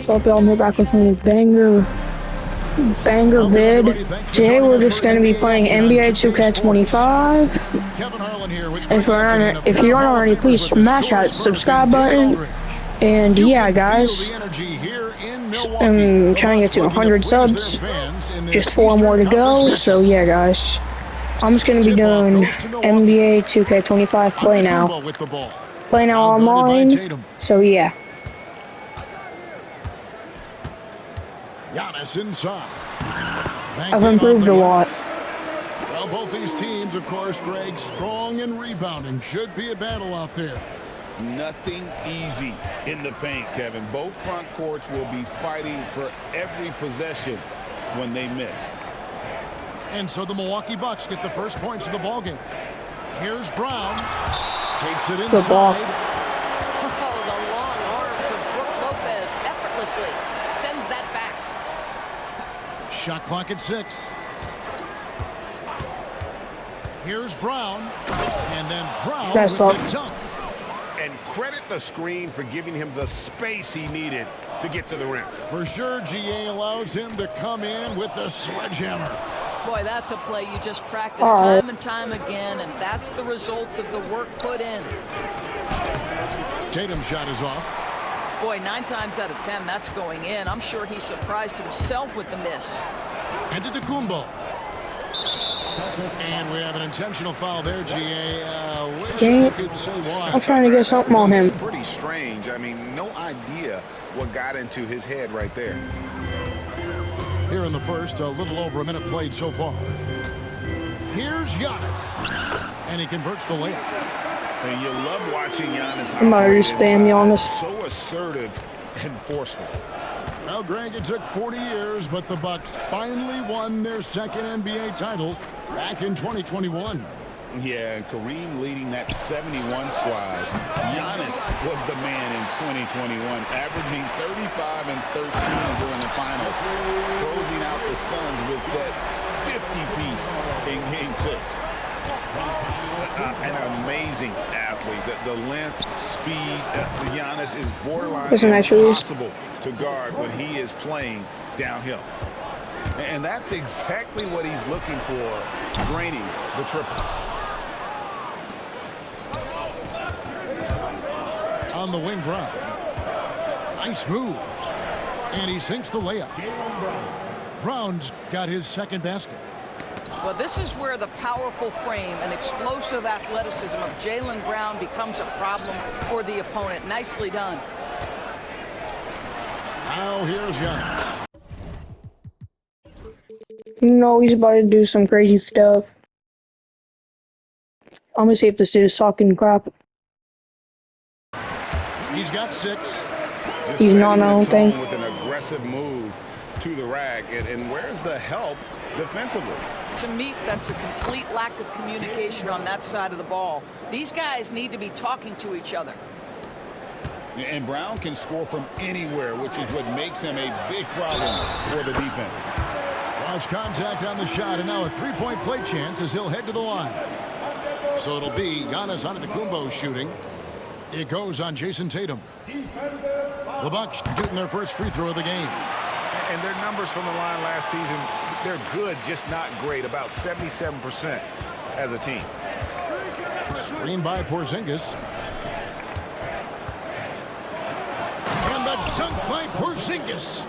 So hope y'all move back with some banger vid. Today we're just going to be playing NBA 2K25. If you aren't already, please smash that subscribe button. And yeah, guys, I'm trying to get to 100 subs. Just 4 more to go. So yeah, guys, I'm just going to be doing NBA 2K25 Play Now. Play Now online. So yeah. Giannis inside. I've improved a lot. Well, both these teams, of course, Greg, strong and rebounding. Should be a battle out there. Nothing easy in the paint, Kevin. Both front courts will be fighting for every possession when they miss. And so the Milwaukee Bucks get the first points of the ballgame. Here's Brown. Takes it inside. Good ball. Oh, the long arms of Brook Lopez effortlessly sends that back. Shot clock at 6. Here's Brown. And then Brown with the dunk. And credit the screen for giving him the space he needed to get to the rim. For sure, GA allows him to come in with the sledgehammer. Boy, that's a play you just practice time and time again, and that's the result of the work put in. Tatum's shot is off. Boy, 9 times out of 10, that's going in. I'm sure he surprised himself with the miss. Antetokounmpo. And we have an intentional foul there, GA. Wish I could say why. I'm trying to get something on him. It's pretty strange. I mean, no idea what got into his head right there. Here in the first, a little over a minute played so far. Here's Giannis. And he converts the layup. And you love watching Giannis. I'm about to spam you on this. So assertive and forceful. Well, Greg, it took 40 years, but the Bucks finally won their second NBA title back in 2021. Yeah, and Kareem leading that 71 squad. Giannis was the man in 2021, averaging 35 and 13 during the finals, closing out the Suns with that 50-piece in Game 6. An amazing athlete. The length, speed, Giannis is borderline impossible to guard when he is playing downhill. And that's exactly what he's looking for, draining the triple. On the wing, Brown. Nice move. And he sinks the layup. Brown's got his second basket. Well, this is where the powerful frame and explosive athleticism of Jaylen Brown becomes a problem for the opponent. Nicely done. Now here's Giannis. You know he's about to do some crazy stuff. I'm gonna see if this dude is talking crap. He's got 6. He's not, I don't think. With an aggressive move to the rack, and where's the help defensively? To me, that's a complete lack of communication on that side of the ball. These guys need to be talking to each other. And Brown can score from anywhere, which is what makes him a big problem for the defense. Draws contact on the shot, and now a 3-point play chance as he'll head to the line. So it'll be Giannis Antetokounmpo shooting. It goes on Jason Tatum. The Bucks shooting their first free throw of the game. And their numbers from the line last season, they're good, just not great, about 77% as a team. Screen by Porzingis. And the dunk by Porzingis.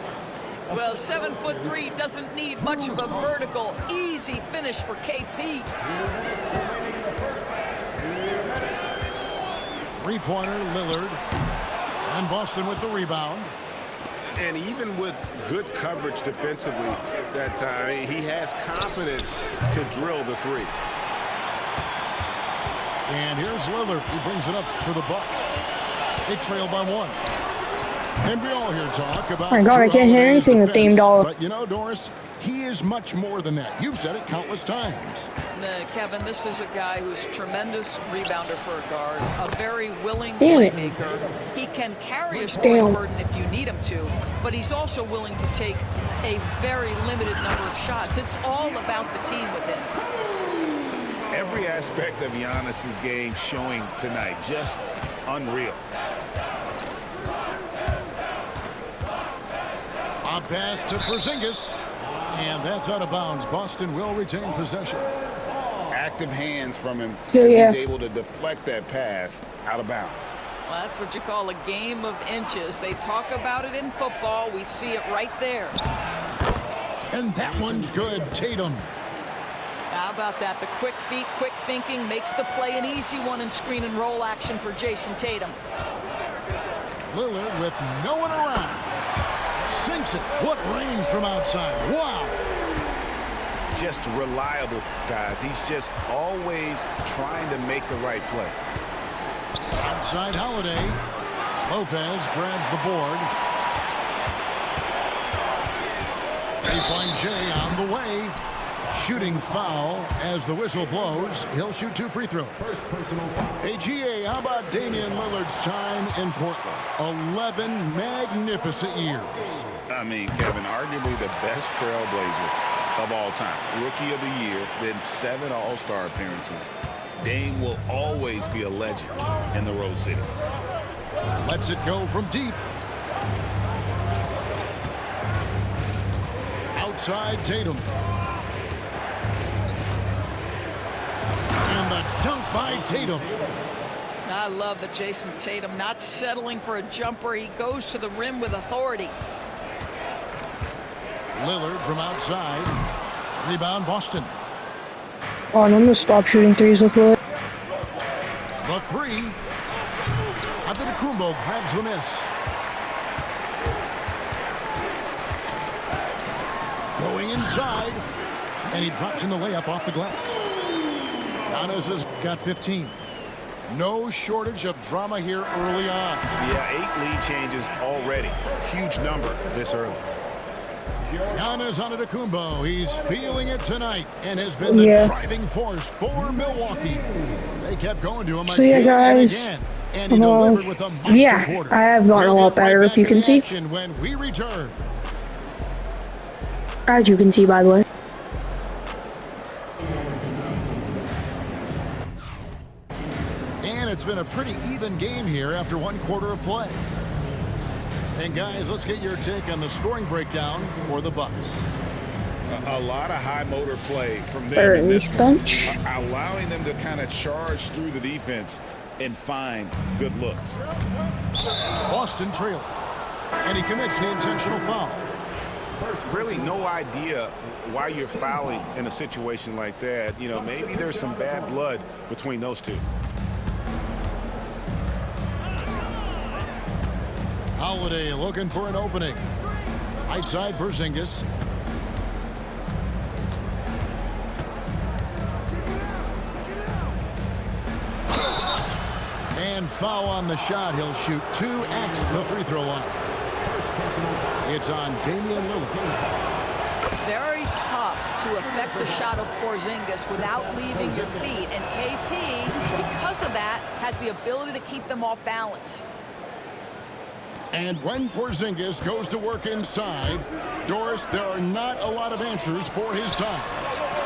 Well, 7'3" doesn't need much of a vertical, easy finish for KP. Three-pointer, Lillard. And Boston with the rebound. And even with good coverage defensively that time, he has confidence to drill the 3. And here's Lillard. He brings it up for the Bucks. They trail by 1. And we all here talk about... My God, I can't hear anything with Dame Dollar. But you know, Doris, he is much more than that. You've said it countless times. Kevin, this is a guy who's a tremendous rebounder for a guard, a very willing playmaker. He can carry a scoring burden if you need him to, but he's also willing to take a very limited number of shots. It's all about the team with him. Every aspect of Giannis's game showing tonight, just unreal. Pass to Porzingis. And that's out of bounds. Boston will retain possession. Active hands from him So, as yeah. he's able to deflect that pass out of bounds. Well, that's what you call a game of inches. They talk about it in football. We see it right there. And that one's good. Tatum. How about that? The quick feet, quick thinking makes the play an easy one in screen and roll action for Jason Tatum. Lillard with no one around. Sinks it. What range from outside. Wow. Just reliable, guys. He's just always trying to make the right play. Outside Holiday. Lopez grabs the board. Baseline Jay on the way. Shooting foul as the whistle blows. He'll shoot 2 free throws. Hey, GA, how about Damian Lillard's time in Portland? 11 magnificent years. I mean, Kevin, arguably the best trailblazer of all time. Rookie of the year, then 7 All-Star appearances. Dame will always be a legend in the Rose City. Lets it go from deep. Outside Tatum. And the dunk by Tatum. I love that Jason Tatum not settling for a jumper. He goes to the rim with authority. Lillard from outside. Rebound Boston. Oh, and I'm gonna stop shooting threes with Lillard. The three. Antetokounmpo grabs the miss. Going inside. And he drops in the layup off the glass. Giannis has got 15. No shortage of drama here early on. Yeah, 8 lead changes already. Huge number this early. Giannis Antetokounmpo, he's feeling it tonight and has been the driving force for Milwaukee. They kept going to him So yeah, guys, again, and he delivered with a monster yeah, quarter. I have gotten a lot better, if you can see. When we return. As you can see, by the way. And it's been a pretty even game here after 1 quarter of play. And guys, let's get your take on the scoring breakdown for the Bucks. A lot of high motor play from them in this bench. allowing them to kind of charge through the defense and find good looks. Boston trailing, and he commits the intentional foul. Really no idea why you're fouling in a situation like that. You know, maybe there's some bad blood between those two. Holiday looking for an opening. Right side Porzingis. And foul on the shot. He'll shoot 2 at the free throw line. It's on Damian Lillard. Very tough to affect the shot of Porzingis without leaving your feet. And KP, because of that, has the ability to keep them off balance. And when Porzingis goes to work inside, Doris, there are not a lot of answers for his time.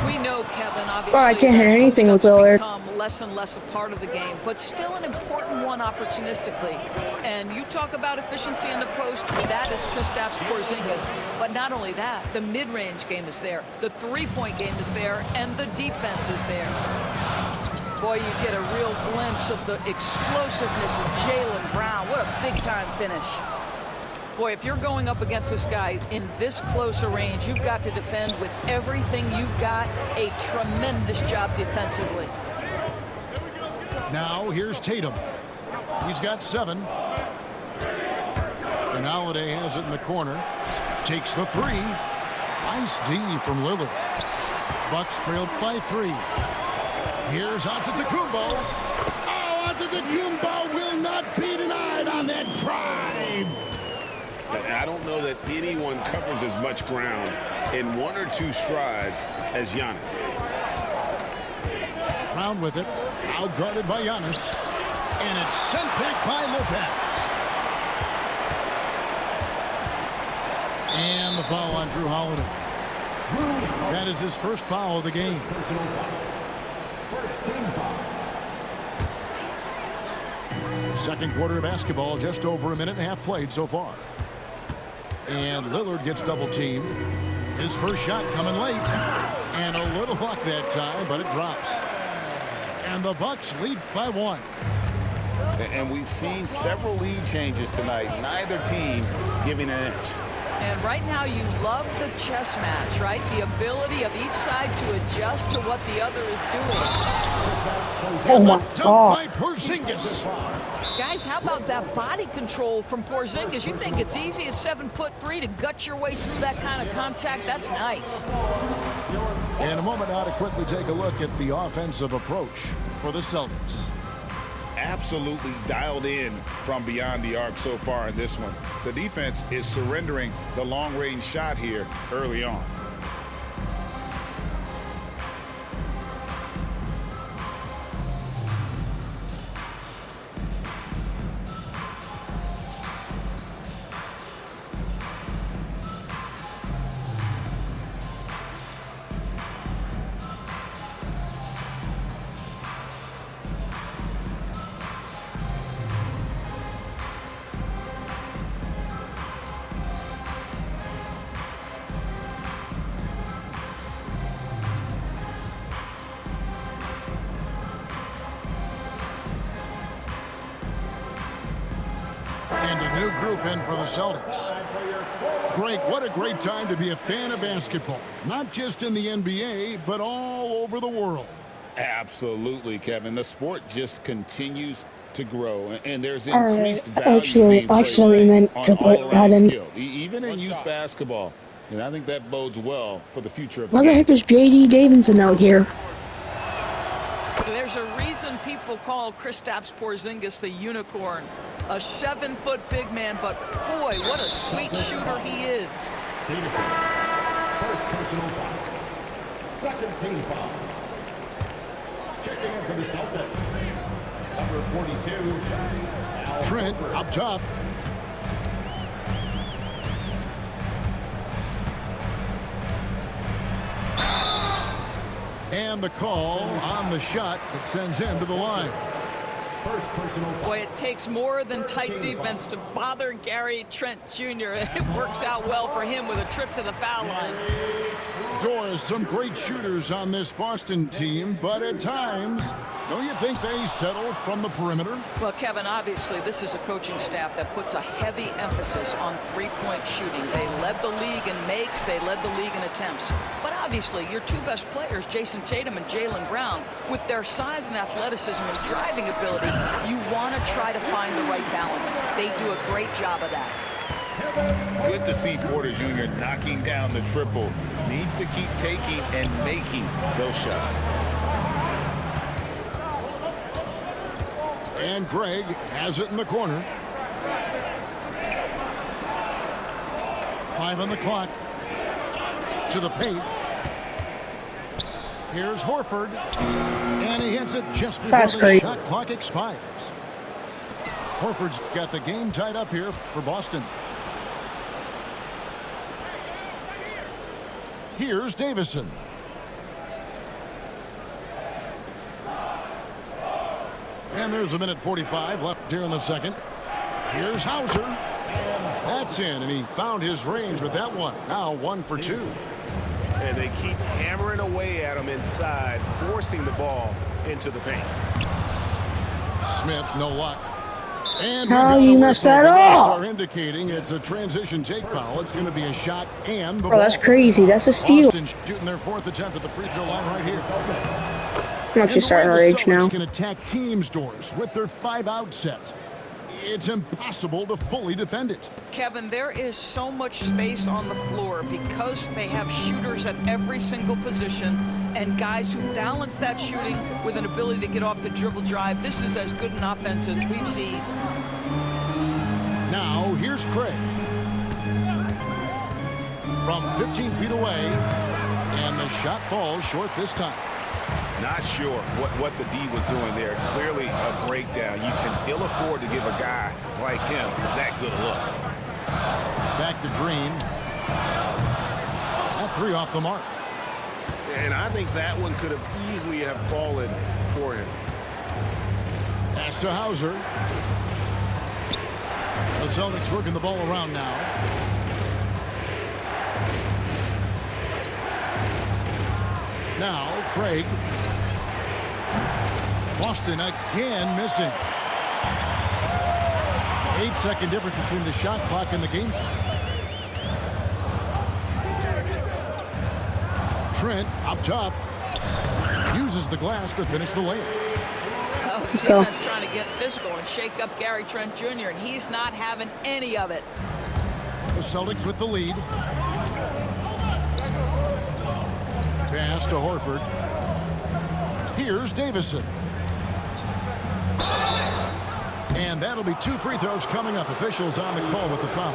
We know, Kevin, obviously, Well, I can't hit anything with Lillard. become less and less a part of the game, but still an important one opportunistically. And you talk about efficiency in the post, that is Kristaps Porzingis. But not only that, the mid-range game is there, the three-point game is there, and the defense is there. Boy, you get a real glimpse of the explosiveness of Jaylen Brown. What a big-time finish. Boy, if you're going up against this guy in this close a range, you've got to defend with everything you've got. A tremendous job defensively. Now here's Tatum. He's got 7. And Holiday has it in the corner. Takes the 3. Nice D from Lillard. Bucks trailed by 3. Here's Antetokounmpo. Oh, Antetokounmpo will not be denied on that drive. I don't know that anyone covers as much ground in 1 or 2 strides as Giannis. Brown with it. Out guarded by Giannis. And it's sent back by Lopez. And the foul on Drew Holiday. That is his first foul of the game. Second quarter of basketball, just over a minute and a half played so far. And Lillard gets double teamed. His first shot coming late. And a little luck that time, but it drops. And the Bucks lead by 1. And we've seen several lead changes tonight. Neither team giving an inch. And right now you love the chess match, right? The ability of each side to adjust to what the other is doing. Oh my Dunked God. by Porzingis. Guys, how about that body control from Porzingis? You think it's easy as 7'3" to gut your way through that kind of contact? That's nice. In a moment now to quickly take a look at the offensive approach for the Celtics. Absolutely dialed in from beyond the arc so far in this one. The defense is surrendering the long-range shot here early on. And a new group in for the Celtics. Greg, what a great time to be a fan of basketball. Not just in the NBA, but all over the world. Absolutely, Kevin. The sport just continues to grow, and there's Alright, increased value actually, being I placed accidentally meant on to put all-around that in. skill, even in youth basketball. And I think that bodes well for the future of the Why the game. heck is J.D. Davidson out here? There's a reason people call Kristaps Porzingis the unicorn. A 7-foot big man, but boy, what a sweet shooter he is. Davidson, first personal foul. Second team foul. Checking in for the Celtics. Number 42. Al Trent Horford. up top. And the call on the shot that sends him to the line. First personal foul. Boy, it takes more than tight defense to bother Gary Trent Jr. It works out well for him with a trip to the foul line. Doris, some great shooters on this Boston team, but at times, don't you think they settle from the perimeter? Well, Kevin, obviously, this is a coaching staff that puts a heavy emphasis on three-point shooting. They led the league in makes, they led the league in attempts. But obviously, your two best players, Jason Tatum and Jaylen Brown, with their size and athleticism and driving ability, you want to try to find the right balance. They do a great job of that. Good to see Porter Jr. knocking down the triple. Needs to keep taking and making those shots. And Greg has it in the corner. 5 on the clock. To the paint. Here's Horford. And he hits it just before That's the great. shot clock expires. Horford's got the game tied up here for Boston. Here's Davison. And there's a minute 45 left here in the second. Here's Hauser. That's in, and he found his range with that one. Now 1 for 2. And they keep hammering away at him inside, forcing the ball into the paint. Smith, no luck. And How we've got you the messed whistle. that The refs up? are indicating it's a transition take foul. It's going to be a shot and the Bro, that's ball. crazy. That's a steal. Boston shooting their 4th attempt at the free throw line right here. I'm not just starting our age now. Can attack teams' doors with their 5-out set. It's impossible to fully defend it. Kevin, there is so much space on the floor because they have shooters at every single position and guys who balance that shooting with an ability to get off the dribble drive. This is as good an offense as we've seen. Now, here's Craig. From 15 feet away, and the shot falls short this time. Not sure what the D was doing there. Clearly a breakdown. You can ill afford to give a guy like him that good a look. Back to Green. That 3 off the mark. And I think that one could have easily have fallen for him. Pass to Hauser. The Celtics working the ball around now. Now, Craig. Boston again missing. 8-second difference between the shot clock and the game clock. Trent up top uses the glass to finish the layup. Oh, defense trying to get physical and shake up Gary Trent Jr., and he's not having any of it. The Celtics with the lead. Pass to Horford. Here's Davison. And that'll be 2 free throws coming up. Officials on the call with the foul.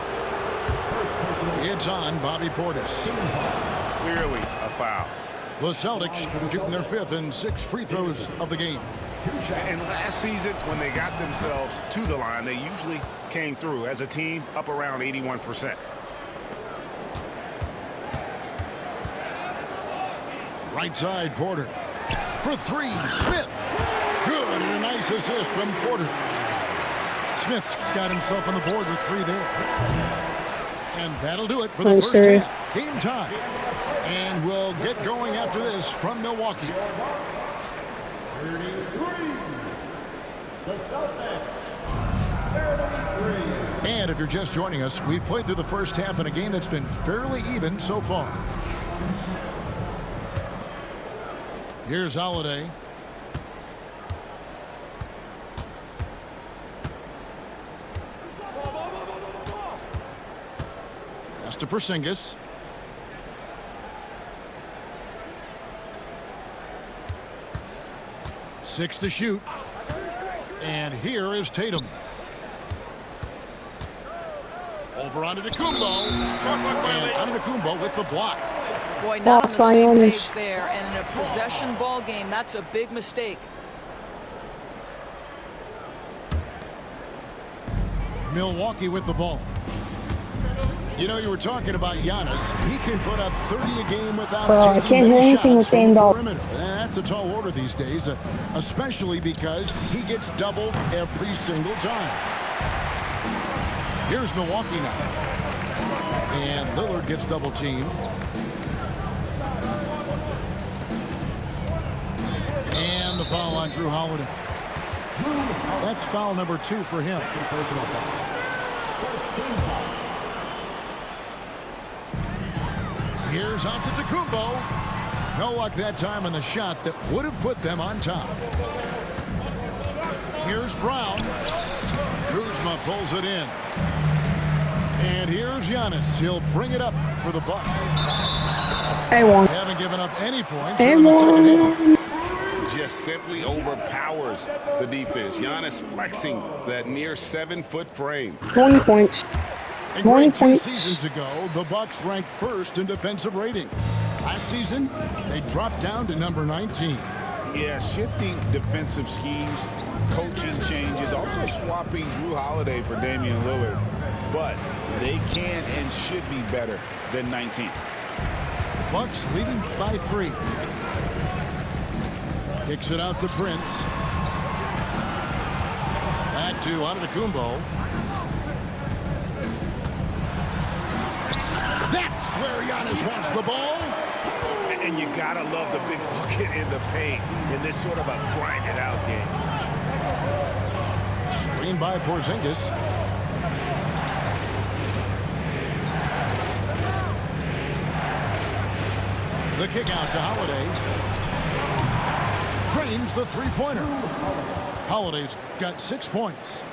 It's on Bobby Portis. Clearly a foul. The Celtics shooting their 5th and 6th free throws of the game. And last season, when they got themselves to the line, they usually came through as a team up around 81%. Right side, Porter. For 3, Smith. Good, and a nice assist from Porter. Smith's got himself on the board with 3 there. And that'll do it for the first half. Game time. And we'll get going after this from Milwaukee. 33. The Celtics. 33. And if you're just joining us, we've played through the first half in a game that's been fairly even so far. Here's Holiday. That's to Porzingis. Six to shoot. And here is Tatum. Over onto Antetokounmpo. And Antetokounmpo with the block. Boy, not on the same page there. And in a possession ball game, that's a big mistake. Milwaukee with the ball. You know, you were talking about Giannis. He can put up 30 a game without I can't hear anything with Dame Ball. That's a tall order these days, especially because he gets doubled every single time. Here's Milwaukee now. And Lillard gets double teamed. And the foul on Drew Holiday. That's foul number 2 for him. Personal foul. First team foul. Here's Antetokounmpo. No luck that time on the shot that would have put them on top. Here's Brown. Kuzma pulls it in. And here's Giannis. He'll bring it up for the Bucks. I won. They haven't given up any points in the second half. Just simply overpowers the defense. Giannis flexing that near 7-foot frame. 20 points. And 20 2 points. seasons ago, the Bucks ranked 1st in defensive rating. Last season, they dropped down to number 19. Yeah, shifting defensive schemes, coaching changes, also swapping Drew Holiday for Damian Lillard. But they can and should be better than 19. Bucks leading by 3. Kicks it out to Prince. Back to Antetokounmpo. That's where Giannis wants the ball. And you gotta love the big bucket in the paint in this sort of a grind-it-out game. Screen by Porzingis. The kick out to Holiday. Frames the three-pointer. Holiday's got 6 points.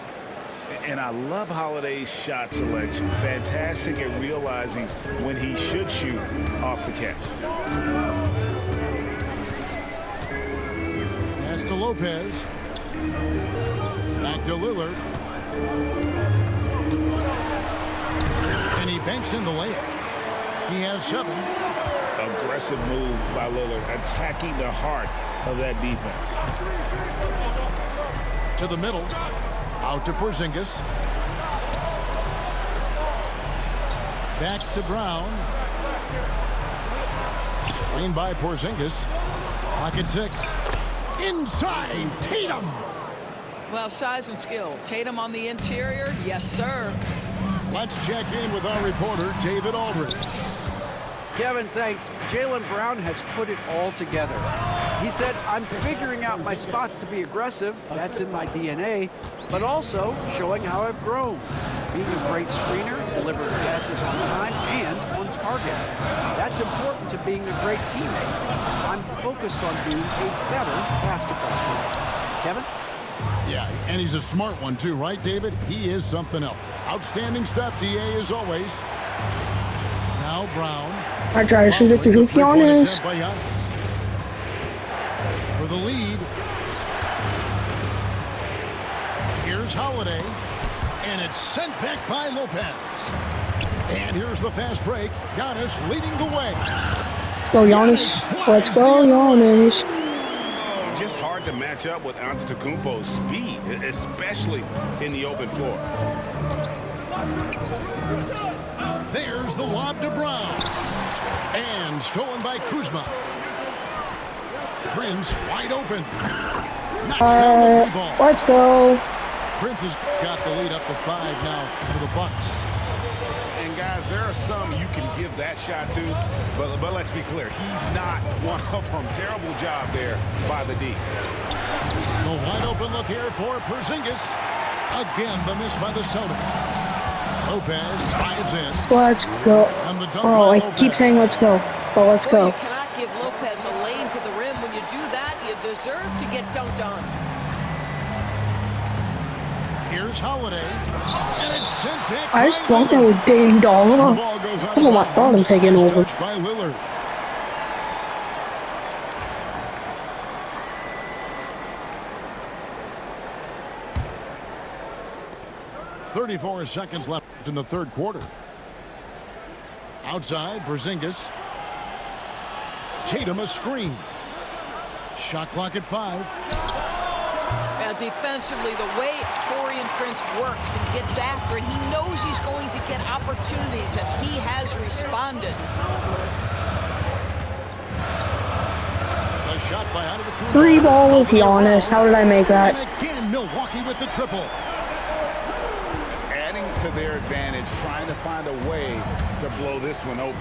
And I love Holiday's shot selection. Fantastic at realizing when he should shoot off the catch. Pass to Lopez. Back to Lillard. And he banks in the layup. He has 7. Aggressive move by Lillard, attacking the heart of that defense. To the middle. Out to Porzingis. Back to Brown. Screen by Porzingis. Pocket 6. Inside Tatum. Well, size and skill. Tatum on the interior. Yes, sir. Let's check in with our reporter, David Aldridge. Kevin, thanks. Jaylen Brown has put it all together. He said, I'm figuring out my spots to be aggressive. That's in my DNA. But also showing how I've grown. Being a great screener, delivering passes on time and on target. That's important to being a great teammate. I'm focused on being a better basketball player. Kevin? Yeah, and he's a smart one too, right, David? He is something else. Outstanding stuff, DA, as always. Now Brown. I try to shoot it to who Giannis. For the lead. Here's Holiday. And it's sent back by Lopez. And here's the fast break. Giannis leading the way. Let's go, Giannis. Let's go, Giannis. Just hard to match up with Antetokounmpo's speed, especially in the open floor. There's the lob to Brown. And stolen by Kuzma. Prince wide open. Knocks down the free ball. Let's go. Prince has got the lead up to 5 now for the Bucks. And guys, there are some you can give that shot to, but let's be clear, he's not one of them. Terrible job there by the D. The wide open look here for Porzingis. Again, the miss by the Celtics. Lopez drives in. Let's go. And the dunk Oh, by I Lopez. keep saying let's go. But let's Well, go. you cannot give Lopez a lane to the rim. When you do that, you deserve to get dunked on. Here's Holiday. And it's sent back I just by thought that Lillard. was dang The dong. ball goes out Oh of my bounds. God, I'm taking Nice over. touch by Lillard. .34 seconds left in the third quarter. Outside, Porzingis. Tatum a screen. Shot clock at 5. Now, defensively, the way Taurean Prince works and gets after it, he knows he's going to get opportunities, and he has responded. A shot by Antetokounmpo. Free ball with Giannis. How did I make that? And again, Milwaukee with the triple. Adding to their advantage, trying to find a way to blow this one open.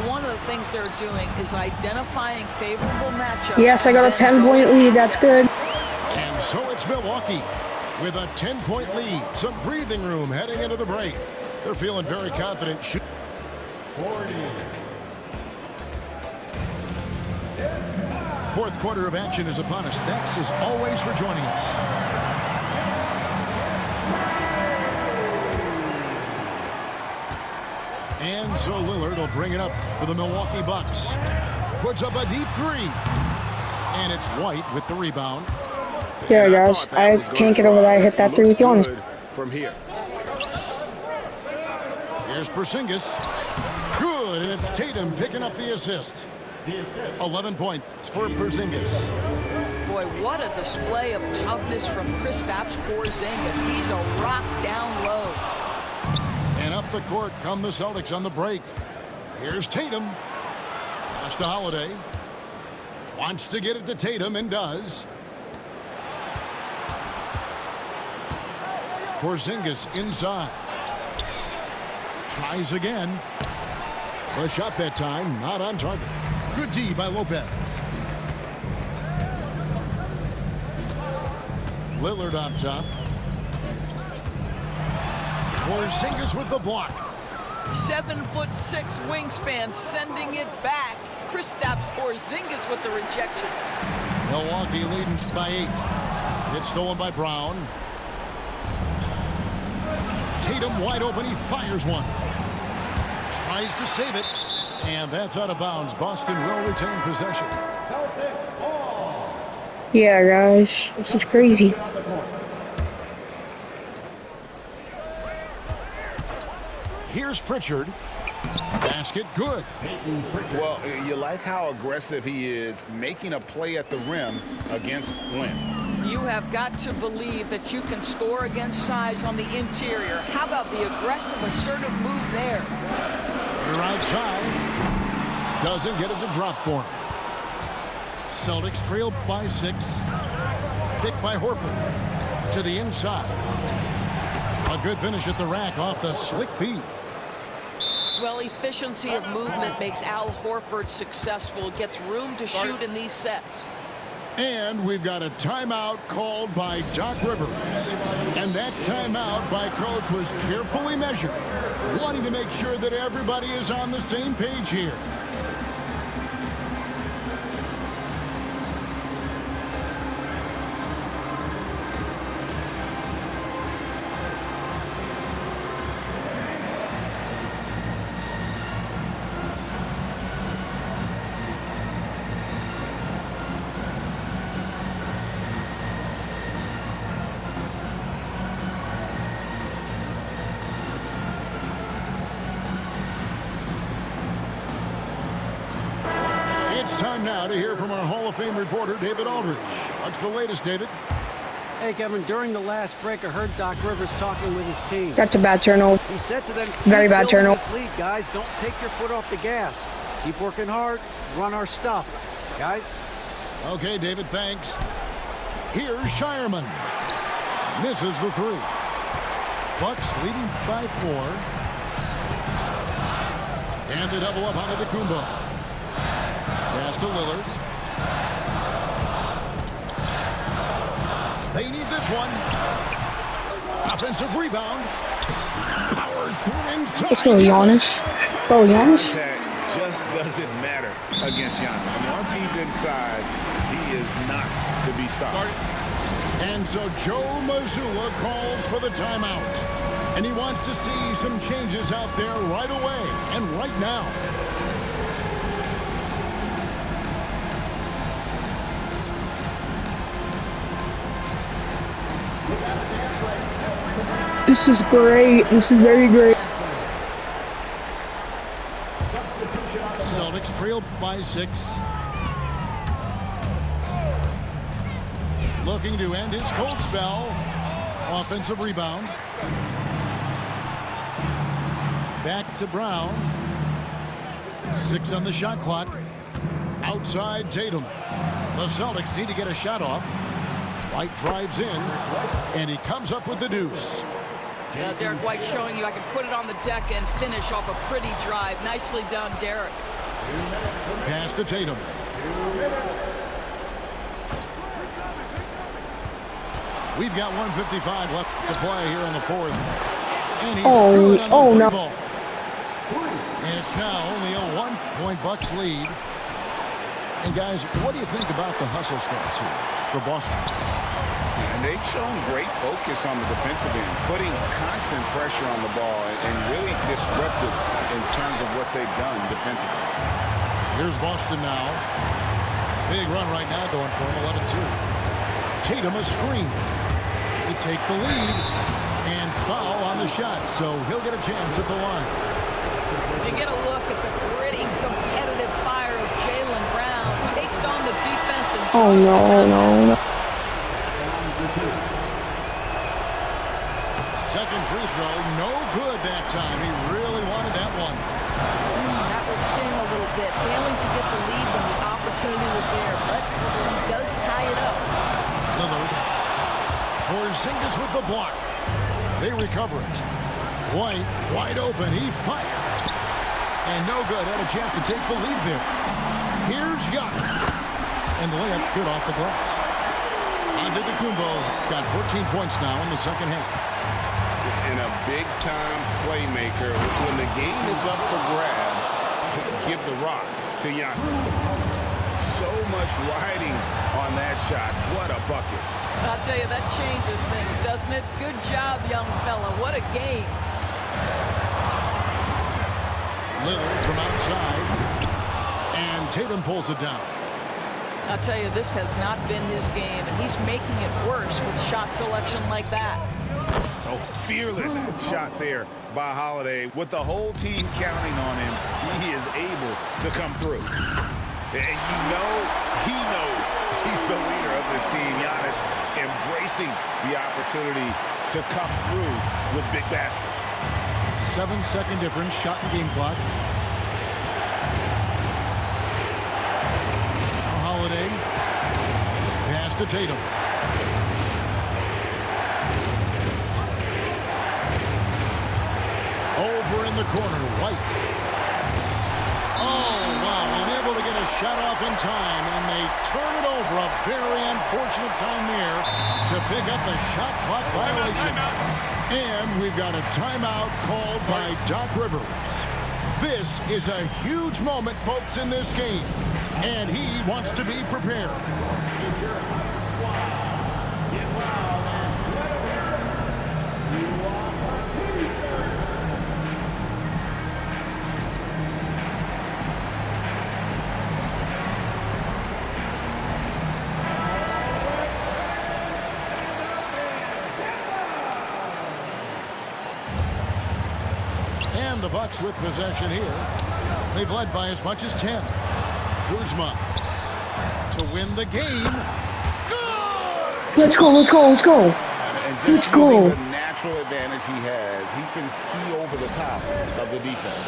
One of the things they're doing is identifying favorable matchups. Yes, I got a 10-point lead. That's good. And so it's Milwaukee with a 10-point lead. Some breathing room heading into the break. They're feeling very confident. 40. Fourth quarter of action is upon us. Thanks as always for joining us. And so Lillard will bring it up for the Milwaukee Bucks. Puts up a deep 3. And it's White with the rebound. Yeah, guys. I can't get over that. I hit that 3 with Giannis. From here. Here's Porzingis. Good, and it's Tatum picking up the assist. 11 points for Porzingis. Boy, what a display of toughness from Kristaps Porzingis. He's a rock down low. And up the court come the Celtics on the break. Here's Tatum. Pass to Holiday. Wants to get it to Tatum and does. Porzingis inside. Tries again. The shot that time not on target. Good D by Lopez. Lillard on top. Porzingis with the block. 7'6" wingspan, sending it back. Kristaps Porzingis with the rejection. Milwaukee leading by 8. It's stolen by Brown. Tatum wide open. He fires one. Tries to save it. And that's out of bounds. Boston will retain possession. Celtics ball. Yeah, guys. This is crazy. Here's Pritchard. Basket good. Well, you like how aggressive he is, making a play at the rim against length. You have got to believe that you can score against size on the interior. How about the aggressive, assertive move there? They're outside. Doesn't get it to drop for him. Celtics trail by 6. Picked by Horford. To the inside. A good finish at the rack off the slick feed. Well, efficiency of movement makes Al Horford successful. Gets room to shoot in these sets. And we've got a timeout called by Doc Rivers. And that timeout by Coach was carefully measured, wanting to make sure that everybody is on the same page here. It's time now to hear from our Hall of Fame reporter, David Aldridge. What's the latest, David? Hey, Kevin, during the last break, I heard Doc Rivers talking with his team. That's a bad turnover. He said to them, Very bad "Keep building turnover. this lead, guys. Don't take your foot off the gas. Keep working hard. Run our stuff, guys." Okay, David, thanks. Here's Shireman. Misses the three. Bucks leading by 4. And they double up on Antetokounmpo. Pass to Lillard. They need this one. Offensive rebound. Powers through inside. Let's go, Giannis. Bro, Giannis. Contact just doesn't matter against Giannis. Once he's inside, he is not to be stopped. And so Joe Mazzulla calls for the timeout. And he wants to see some changes out there right away and right now. This is great. This is very great. Celtics trail by 6. Looking to end his cold spell. Offensive rebound. Back to Brown. 6 on the shot clock. Outside Tatum. The Celtics need to get a shot off. White drives in, and he comes up with the deuce. Derek White showing you I can put it on the deck and finish off a pretty drive. Nicely done, Derek. Pass to Tatum. We've got 1:55 left to play here in the 4th. And he's good on the oh free no. ball. And it's now only a 1-point Bucks lead. And guys, what do you think about the hustle stats here for Boston? And they've shown great focus on the defensive end, putting constant pressure on the ball and really disruptive in terms of what they've done defensively. Here's Boston now. Big run right now going for him, 11-2. Tatum a screen to take the lead and foul on the shot, so he'll get a chance at the line. You get a look at the pretty competitive fire of Jaylen Brown. Takes on the defense and Oh joins the no, contact. no, no. Second free throw, no good that time. He really wanted that one. That will sting a little bit. Failing to get the lead when the opportunity was there, but he does tie it up. Lillard. Porzingis with the block. They recover it. White, wide open. He fires. And no good. Had a chance to take the lead there. Here's Giannis. And the layup's good off the glass. Antetokounmpo's got 14 points now in the second half. And a big-time playmaker. When the game is up for grabs, give the rock to Giannis. So much riding on that shot. What a bucket. I'll tell you, that changes things, doesn't it? Good job, young fella. What a game. Lillard from outside. And Tatum pulls it down. I'll tell you, this has not been his game, and he's making it worse with shot selection like that. Oh, fearless shot there by Holiday. With the whole team counting on him, he is able to come through. And you know he knows he's the leader of this team. Giannis embracing the opportunity to come through with big baskets. 7-second difference, shot and game clock. Now Holiday. Pass to Tatum. Over in the corner, White. Oh, wow, unable to get a shot off in time, and they turn it over. A very unfortunate time there to pick up the shot clock violation. And we've got a timeout called by Doc Rivers. This is a huge moment, folks, in this game, and he wants to be prepared. And the Bucks with possession here. They've led by as much as 10. Kuzma to win the game. Good! Let's go, let's go, let's go. And just using the natural advantage he has, he can see over the top of the defense.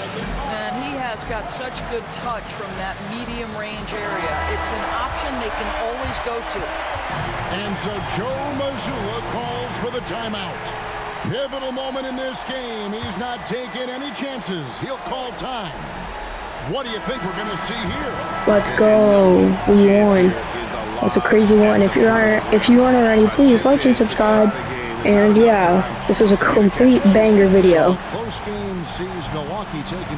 And he has got such good touch from that medium range area. It's an option they can always go to. And so Joe Mazzulla calls for the timeout. Pivotal moment in this game. He's not taking any chances. He'll call time. What do you think we're going to see here? Let's go. We won. That's a crazy one. If you aren't already, please like and subscribe. And yeah, this was a complete banger video. Close game sees Milwaukee taking this.